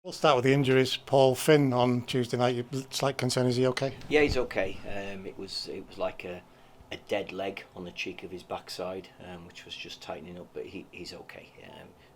We'll start with the injuries. Paul Finn on Tuesday night. Slight concern. Is he okay? Yeah, he's okay. It was like a dead leg on the cheek of his backside, which was just tightening up. But he's okay.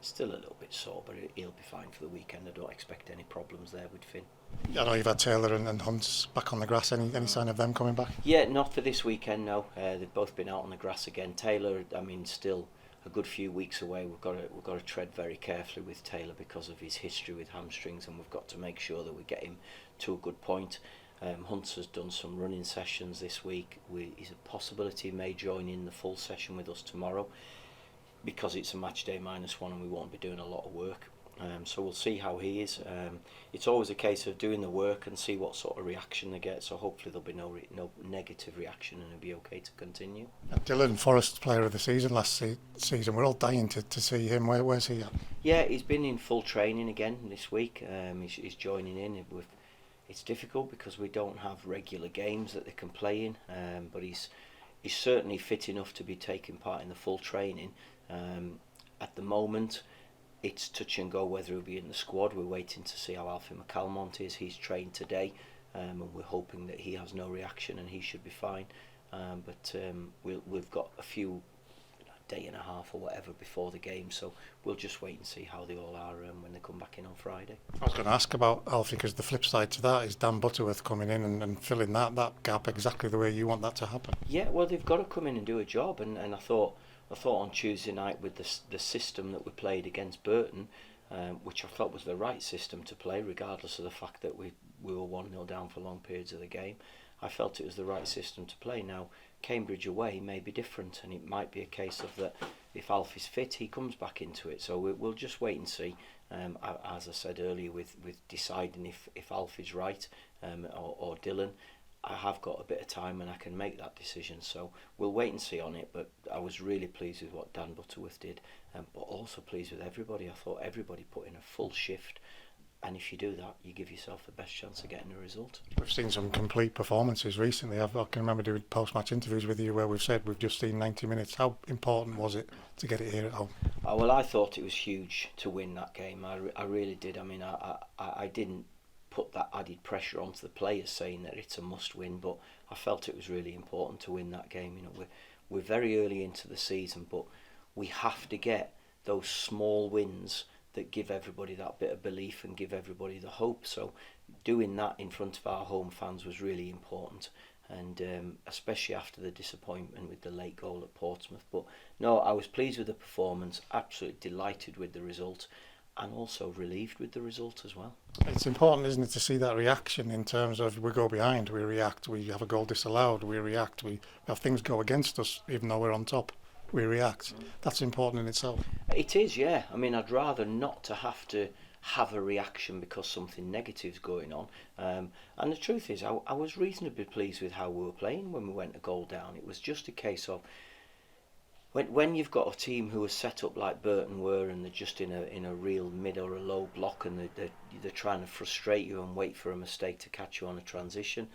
Still a little bit sore, but he'll be fine for the weekend. I don't expect any problems there with Finn. I know you've had Taylor and Hunt back on the grass. Any sign of them coming back? Yeah, not for this weekend. No, they've both been out on the grass again. Taylor, still a good few weeks away. We've got to tread very carefully with Taylor because of his history with hamstrings, and we've got to make sure that we get him to a good point. Hunt has done some running sessions this week. Is a possibility he may join in the full session with us tomorrow because it's a match day -1 and we won't be doing a lot of work. So we'll see how he is. It's always a case of doing the work and see what sort of reaction they get. So hopefully there'll be no negative reaction and it'll be okay to continue. Dylan Forrest, player of the season last season. We're all dying to see him. Where's he at? Yeah, he's been in full training again this week. He's joining in. It's difficult because we don't have regular games that they can play in. But he's certainly fit enough to be taking part in the full training. At the moment, it's touch and go whether he'll be in the squad. We're waiting to see how Alfie McCalmont is. He's trained today, and we're hoping that he has no reaction and he should be fine. But we've got a few day and a half or whatever before the game, so we'll just wait and see how they all are when they come back in on Friday. I was going to ask about Alfie because the flip side to that is Dan Butterworth coming in and filling that gap exactly the way you want that to happen. Yeah, well, they've got to come in and do a job, and I thought on Tuesday night with the system that we played against Burton, which I felt was the right system to play, regardless of the fact that we were 1-0 down for long periods of the game. I felt it was the right system to play. Now, Cambridge away may be different, and it might be a case of that if Alfie's fit, he comes back into it. So we'll just wait and see. As I said earlier, with deciding if Alfie's right or Dylan, I have got a bit of time and I can make that decision. So we'll wait and see on it. But I was really pleased with what Dan Butterworth did, but also pleased with everybody. I thought everybody put in a full shift. And if you do that, you give yourself the best chance of getting a result. We've seen some complete performances recently. I can remember doing post-match interviews with you where we've said we've just seen 90 minutes. How important was it to get it here at home? Well, I thought it was huge to win that game. I really did. I didn't put that added pressure onto the players saying that it's a must-win, but I felt it was really important to win that game. We're very early into the season, but we have to get those small wins that give everybody that bit of belief and give everybody the hope. So doing that in front of our home fans was really important, and especially after the disappointment with the late goal at Portsmouth. But no, I was pleased with the performance, absolutely delighted with the result, and also relieved with the result as well. It's important, isn't it, to see that reaction in terms of we go behind, we react, we have a goal disallowed, we react, we have things go against us even though we're on top. We react. That's important in itself. It is, yeah. I'd rather not to have a reaction because something negative's going on. And the truth is, I was reasonably pleased with how we were playing when we went a goal down. It was just a case of when you've got a team who are set up like Burton were, and they're just in a real mid or a low block, and they're trying to frustrate you and wait for a mistake to catch you on a transition.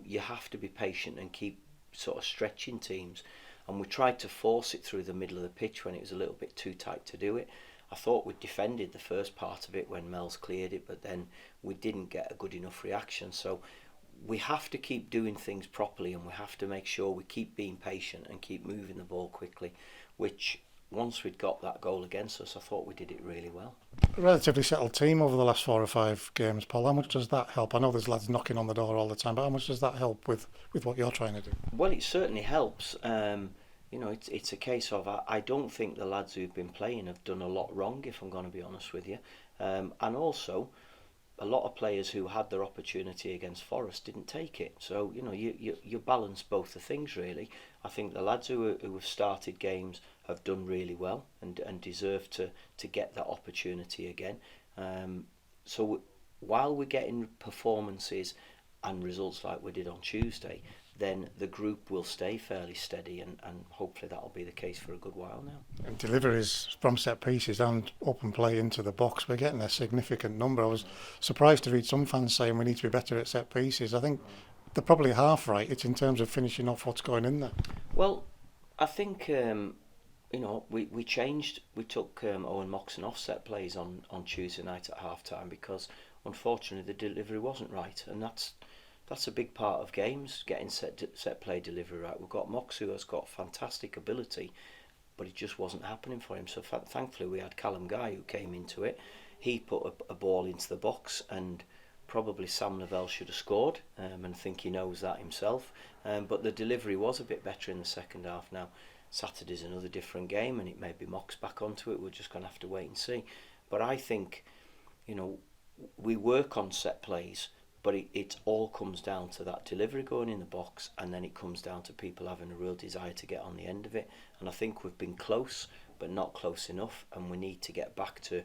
You have to be patient and keep sort of stretching teams. And we tried to force it through the middle of the pitch when it was a little bit too tight to do it. I thought we defended the first part of it when Mel's cleared it, but then we didn't get a good enough reaction. So we have to keep doing things properly, and we have to make sure we keep being patient and keep moving the ball quickly, which once we'd got that goal against us, I thought we did it really well. A relatively settled team over the last 4 or 5 games, Paul. How much does that help? I know there's lads knocking on the door all the time, but how much does that help with what you're trying to do? Well, it certainly helps. It's a case of I don't think the lads who've been playing have done a lot wrong, if I'm going to be honest with you. And also, a lot of players who had their opportunity against Forest didn't take it. So, you balance both the things, really. I think the lads who have started games have done really well and deserve to get that opportunity again. So while we're getting performances and results like we did on Tuesday, then the group will stay fairly steady, and hopefully that'll be the case for a good while now. And deliveries from set pieces and open play into the box, we're getting a significant number. I was surprised to read some fans saying we need to be better at set pieces. I think they're probably half right. It's in terms of finishing off what's going in there. Well, I think we changed. We took Owen Moxon off set plays on Tuesday night at half time because unfortunately the delivery wasn't right, and that's a big part of games, getting set play delivery right. We've got Mox, who has got fantastic ability, but it just wasn't happening for him. So thankfully we had Callum Guy who came into it. He put a ball into the box, and probably Sam Lavelle should have scored, and I think he knows that himself. But the delivery was a bit better in the second half. Now Saturday's another different game, and it may be Mox back onto it. We're just going to have to wait and see. But I think, we work on set plays, but it all comes down to that delivery going in the box, and then it comes down to people having a real desire to get on the end of it. And I think we've been close, but not close enough, and we need to get back to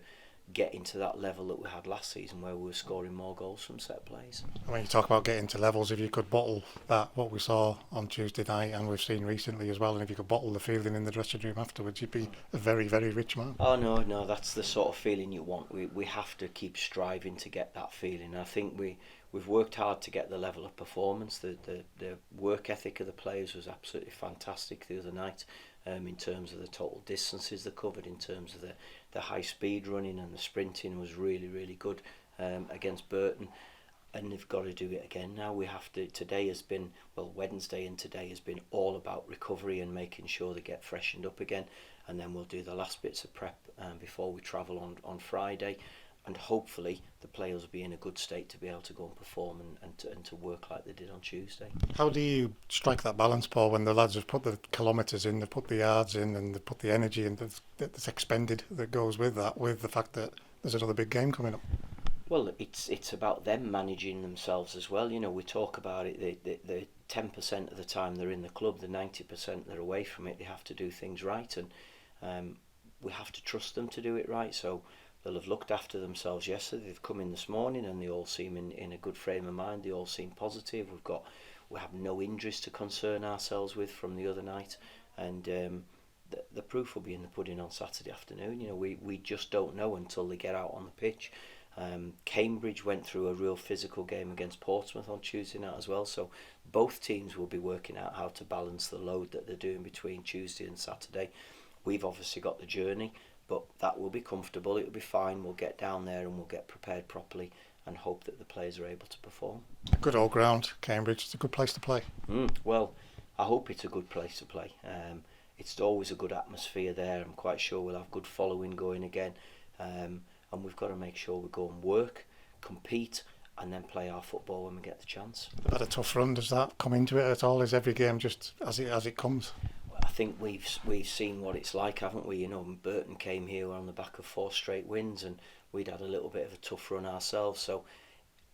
getting to that level that we had last season where we were scoring more goals from set plays. When you talk about getting to levels, if you could bottle that, what we saw on Tuesday night and we've seen recently as well, and if you could bottle the feeling in the dressing room afterwards, you'd be a very, very rich man. Oh no, that's the sort of feeling you want. We have to keep striving to get that feeling. I think we've worked hard to get the level of performance. The work ethic of the players was absolutely fantastic the other night, in terms of the total distances they covered, in terms of the high speed running, and the sprinting was really, really good against Burton. And they've got to do it again now. We have to. Today has been, Wednesday and today has been all about recovery and making sure they get freshened up again, and then we'll do the last bits of prep before we travel on Friday, and hopefully the players will be in a good state to be able to go and perform and to work like they did on Tuesday. How do you strike that balance, Paul, when the lads have put the kilometres in, they've put the yards in, and they've put the energy in that's expended that goes with that, with the fact that there's another big game coming up? Well, it's about them managing themselves as well. We talk about it. The 10% of the time they're in the club, the 90% they're away from it. They have to do things right, and we have to trust them to do it right. So they'll have looked after themselves yesterday. They've come in this morning, and they all seem in a good frame of mind. They all seem positive. We have no injuries to concern ourselves with from the other night, and the proof will be in the pudding on Saturday afternoon. We just don't know until they get out on the pitch. Cambridge went through a real physical game against Portsmouth on Tuesday night as well, so both teams will be working out how to balance the load that they're doing between Tuesday and Saturday. We've obviously got the journey, but that will be comfortable, it'll be fine. We'll get down there and we'll get prepared properly and hope that the players are able to perform. Good old ground, Cambridge. It's a good place to play. Well, I hope it's a good place to play. It's always a good atmosphere there. I'm quite sure we'll have good following going again. And we've got to make sure we go and work, compete, and then play our football when we get the chance. They've had a tough run. Does that come into it at all? Is every game just as it comes? I think we've seen what it's like, haven't we? Burton came here on the back of 4 straight wins, and we'd had a little bit of a tough run ourselves. So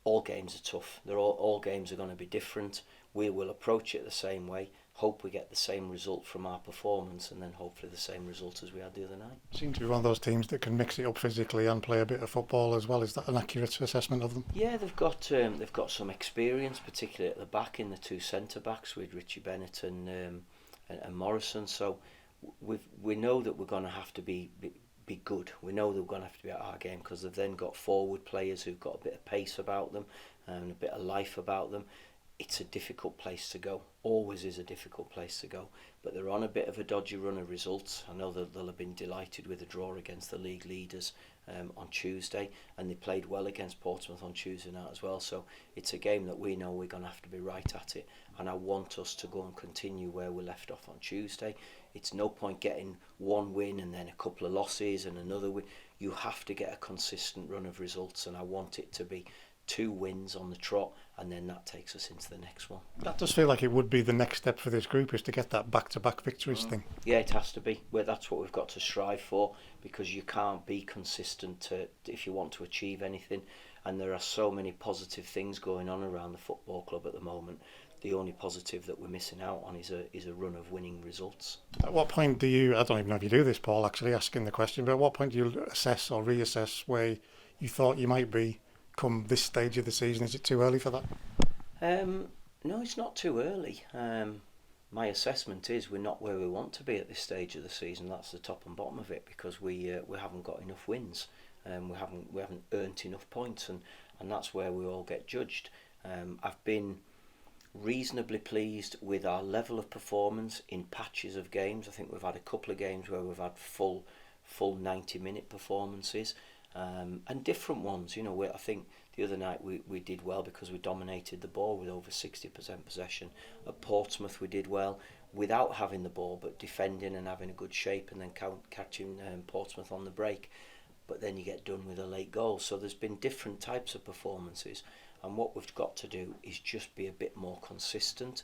all games are tough. All games are going to be different. We will approach it the same way. Hope we get the same result from our performance, and then hopefully the same result as we had the other night. Seem to be one of those teams that can mix it up physically and play a bit of football as well. Is that an accurate assessment of them? Yeah, they've got some experience, particularly at the back in the 2 centre backs with Richie Bennett and Morrison. So we know that we're going to have to be good. We know that we're going to have to be at our game, because they've then got forward players who've got a bit of pace about them and a bit of life about them. It's a difficult place to go. Always is a difficult place to go. But they're on a bit of a dodgy run of results. I know that they'll have been delighted with a draw against the league leaders on Tuesday, and they played well against Portsmouth on Tuesday night as well. So it's a game that we know we're going to have to be right at it, and I want us to go and continue where we left off on Tuesday. It's no point getting one win and then a couple of losses and another win. You have to get a consistent run of results, and I want it to be 2 wins on the trot, and then that takes us into the next one. That does feel like it would be the next step for this group, is to get that back-to-back victories thing. Yeah, it has to be. That's what we've got to strive for, because you can't be consistent if you want to achieve anything, and there are so many positive things going on around the football club at the moment. The only positive that we're missing out on is a run of winning results. At what point do you, I don't even know if you do this, Paul, actually asking the question, but at what point do you assess or reassess where you thought you might be come this stage of the season? Is it too early for that? No, it's not too early. My assessment is we're not where we want to be at this stage of the season. That's the top and bottom of it, because we haven't got enough wins. We haven't earned enough points, and that's where we all get judged. I've been reasonably pleased with our level of performance in patches of games. I think we've had a couple of games where we've had full 90-minute performances, and different ones. You know, I think the other night we did well because we dominated the ball with over 60% possession. At Portsmouth we did well without having the ball, but defending and having a good shape, and then catching Portsmouth on the break. But then you get done with a late goal. So there's been different types of performances, and what we've got to do is just be a bit more consistent,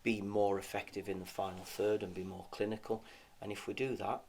be more effective in the final third, and be more clinical. And if we do that,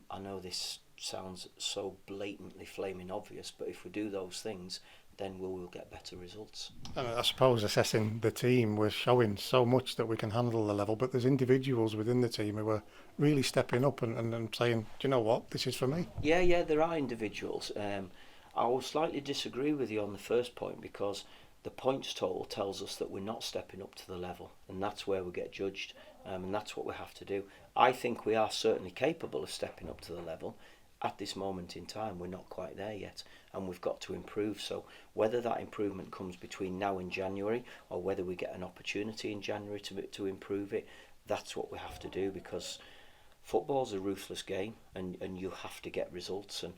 I know this sounds so blatantly flaming obvious, but if we do those things, then we will get better results. And I suppose assessing the team, we're showing so much that we can handle the level, but there's individuals within the team who are really stepping up and saying, do you know what, this is for me. Yeah, there are individuals. I will slightly disagree with you on the first point, because the points total tells us that we're not stepping up to the level, and that's where we get judged, and that's what we have to do. I think we are certainly capable of stepping up to the level. At this moment in time, we're not quite there yet, and we've got to improve. So whether that improvement comes between now and January, or whether we get an opportunity in January to improve it, that's what we have to do, because football's a ruthless game, and you have to get results. And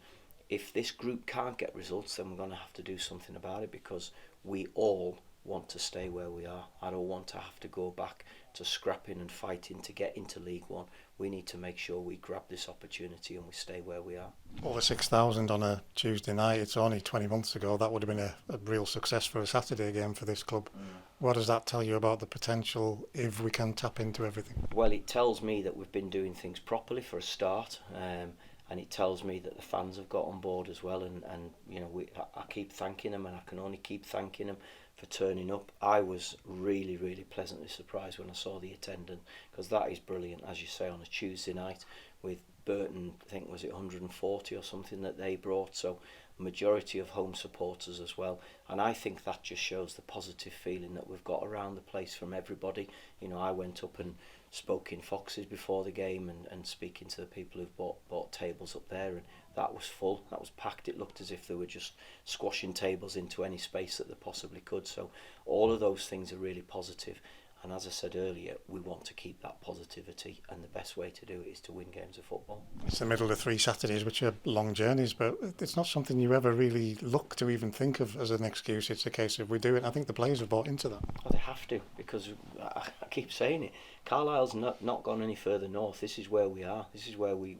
if this group can't get results, then we're going to have to do something about it, because we all want to stay where we are. I don't want to have to go back to scrapping and fighting to get into League One. We need to make sure we grab this opportunity and we stay where we are. Over 6,000 on a Tuesday night. It's only 20 months ago. That would have been a real success for a Saturday game for this club. What does that tell you about the potential if we can tap into everything? Well, it tells me that we've been doing things properly for a start, and it tells me that the fans have got on board as well. And you know, I keep thanking them, and I can only keep thanking them for turning up. I was really pleasantly surprised when I saw the attendance, because that is brilliant, as you say, on a Tuesday night with Burton. I think was it 140 or something that they brought, so majority of home supporters as well. And I think that just shows the positive feeling that we've got around the place from everybody. You know, I went up and spoke in Foxes before the game, and speaking to the people who've bought tables up there, and that was full, that was packed. It looked as if they were just squashing tables into any space that they possibly could. So all of those things are really positive, and as I said earlier, we want to keep that positivity, and the best way to do it is to win games of football. It's the middle of 3 Saturdays, which are long journeys, but it's not something you ever really look to even think of as an excuse. It's a case of we do it. I think the players have bought into that. Well, they have to, because I keep saying it, Carlisle's not gone any further north. This is where we are. This is where we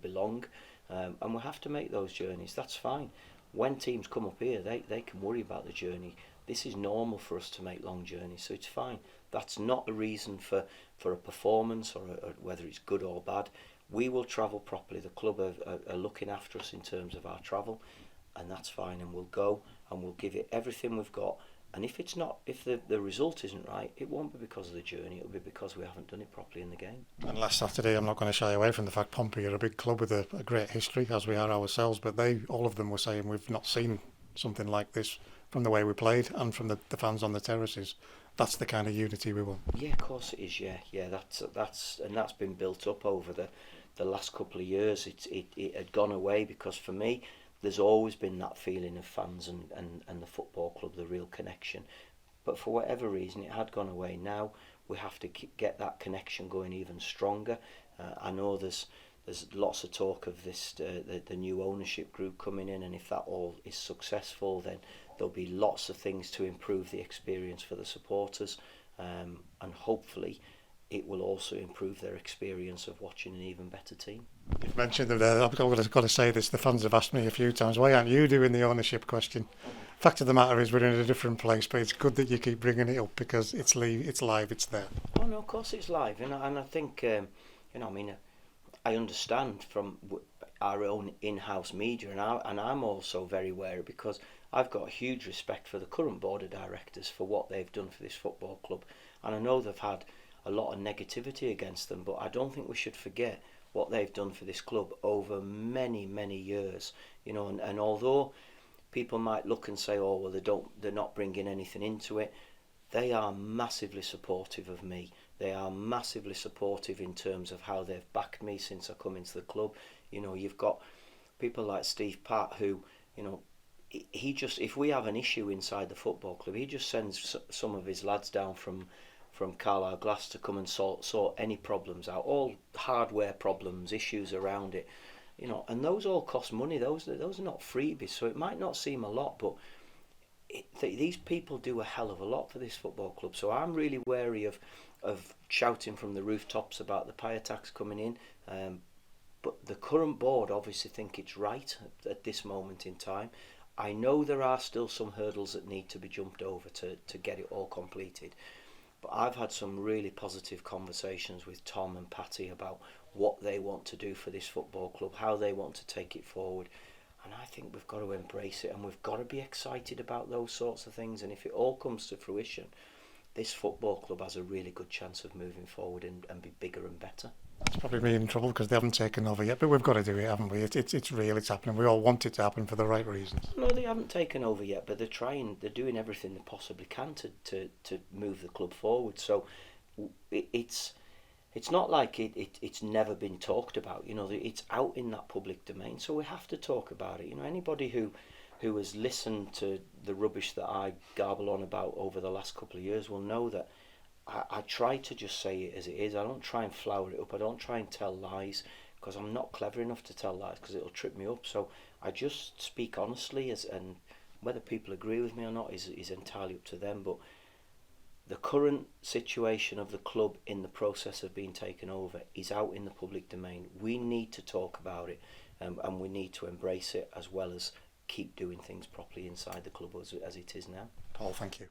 belong, and we have to make those journeys. That's fine. When teams come up here, they can worry about the journey. This is normal for us to make long journeys, so it's fine. That's not a reason for a performance, or whether it's good or bad. We will travel properly. The club are looking after us in terms of our travel, and that's fine. And we'll go and we'll give it everything we've got. And if the result isn't right, it won't be because of the journey. It'll be because we haven't done it properly in the game. And last Saturday, I'm not going to shy away from the fact Pompey are a big club with a great history, as we are ourselves. But all of them were saying we've not seen something like this from the way we played and from the fans on the terraces. That's the kind of unity we want. Yeah, of course it is. Yeah. That's been built up over the last couple of years. It had gone away, because for me, there's always been that feeling of fans and the football club, the real connection. But for whatever reason, it had gone away. Now we have to get that connection going even stronger. I know there's lots of talk of this the new ownership group coming in, and if that all is successful, then there'll be lots of things to improve the experience for the supporters, and hopefully it will also improve their experience of watching an even better team. You've mentioned them there. I've got to say this. The fans have asked me a few times, why aren't you doing the ownership question? Fact of the matter is we're in a different place, but it's good that you keep bringing it up, because it's live, it's there. Oh no, of course it's live, and I think I understand from our own in-house media, and I'm also very wary, because I've got a huge respect for the current board of directors for what they've done for this football club, and I know they've had a lot of negativity against them, but I don't think we should forget what they've done for this club over many years. You know, and although people might look and say, oh well, they're not bringing anything into it, they are massively supportive of me. They are massively supportive in terms of how they've backed me since I come into the club. You know, you've got people like Steve Patt, who, you know, he just, if we have an issue inside the football club, he just sends some of his lads down from Carlisle Glass to come and sort any problems out, all hardware problems, issues around it, and those all cost money. Those are not freebies, so it might not seem a lot, but these people do a hell of a lot for this football club. So I'm really wary of shouting from the rooftops about the pie tax coming in. But the current board obviously think it's right at this moment in time. I know there are still some hurdles that need to be jumped over to get it all completed. But I've had some really positive conversations with Tom and Patty about what they want to do for this football club, how they want to take it forward. And I think we've got to embrace it, and we've got to be excited about those sorts of things. And if it all comes to fruition, this football club has a really good chance of moving forward and be bigger and better. It's probably me in trouble because they haven't taken over yet, but we've got to do it, haven't we? It's real, it's happening. We all want it to happen for the right reasons. No, they haven't taken over yet, but they're doing everything they possibly can to move the club forward. So it's not like it's never been talked about. It's out in that public domain, so we have to talk about it. Anybody who has listened to the rubbish that I garble on about over the last couple of years will know that I try to just say it as it is. I don't try and flower it up. I don't try and tell lies, because I'm not clever enough to tell lies, because it'll trip me up. So I just speak honestly, and whether people agree with me or not is entirely up to them. But the current situation of the club in the process of being taken over is out in the public domain. We need to talk about it, and we need to embrace it, as well as keep doing things properly inside the club as it is now. Paul, thank you.